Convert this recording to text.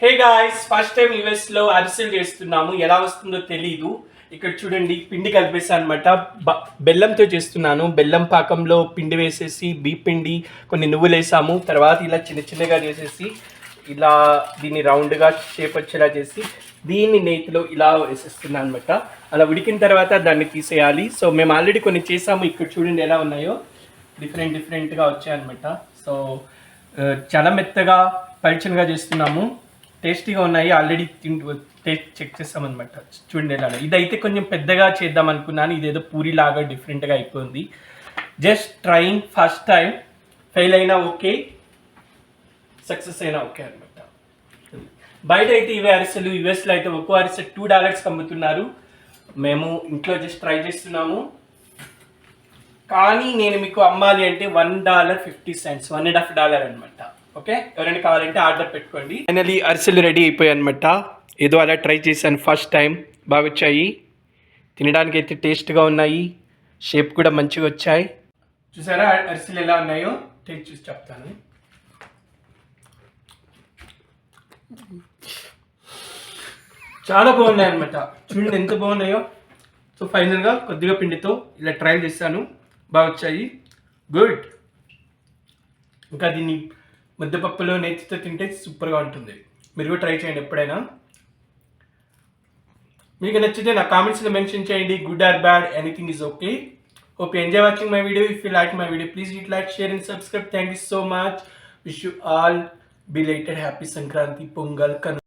Hey guys, first time యూఎస్లో అరిసెలు చేస్తున్నాము. ఎలా వస్తుందో తెలీదు. ఇక్కడ చూడండి, పిండి కలిపేసాను అనమాట. బెల్లంతో చేస్తున్నాను. బెల్లం పాకంలో పిండి వేసేసి పిండి కొన్ని నువ్వులు వేసాము. తర్వాత ఇలా చిన్న చిన్నగా చేసేసి ఇలా దీన్ని రౌండ్గా షేప్ వచ్చేలా చేసి దీన్ని నేతిలో ఇలా వేసేస్తున్నాను అనమాట. అలా ఉడికిన తర్వాత దాన్ని తీసేయాలి. సో మేము ఆల్రెడీ కొన్ని చేసాము. ఇక్కడ చూడండి ఎలా ఉన్నాయో, డిఫరెంట్గా వచ్చాయన్నమాట. సో చాలా మెత్తగా పరీక్షలుగా చేస్తున్నాము. టేస్టీగా ఉన్నాయి. ఆల్రెడీ టేస్ట్ చెక్ చేస్తామన్నమాట. చూడండి ఎలా. ఇదైతే కొంచెం పెద్దగా చేద్దాం అనుకున్నాను. ఇదేదో పూరి లాగా డిఫరెంట్గా అయిపోయింది. Just trying, first time. Fail అయినా ఓకే, సక్సెస్ అయినా ఓకే అనమాట. బయట అయితే ఇవే అరిసెలు, యూఎస్లో అయితే ఒక్కో అరిసె $2 అమ్ముతున్నారు. మేము ఇంట్లో జస్ట్ ట్రై చేస్తున్నాము. కానీ నేను మీకు అమ్మాలి అంటే $1.50, $1.50 అనమాట. ఓకే, ఎవరైనా కావాలంటే ఆర్డర్ పెట్టుకోండి. ఫైనలీ అరిసెలు రెడీ అయిపోయాయి అనమాట. ఏదో అలా ట్రై చేశాను ఫస్ట్ టైం. బాగా వచ్చాయి. తినడానికి అయితే టేస్ట్గా ఉన్నాయి. షేప్ కూడా మంచిగా వచ్చాయి. చూసారా అరిసెలు ఎలా ఉన్నాయో? టేస్ట్ చూసి చెప్తాను. చాలా బాగున్నాయి అనమాట. చూడండి ఎంత బాగున్నాయో. సో ఫైనల్గా కొద్దిగా పిండితో ఇలా ట్రై చేశాను. బాగా వచ్చాయి. గుడ్. ఇంకా దీన్ని ముద్దపప్పులో నేతితో తింటే సూపర్గా ఉంటుంది. మీరు కూడా ట్రై చేయండి ఎప్పుడైనా. మీకు నచ్చితే నా కామెంట్స్లో మెన్షన్ చేయండి. Good or bad, anything is okay. Hope you enjoy watching my video. If you like my video, please hit like, share and subscribe. Thank you so much. Wish you all belated happy Sankranti Pongal.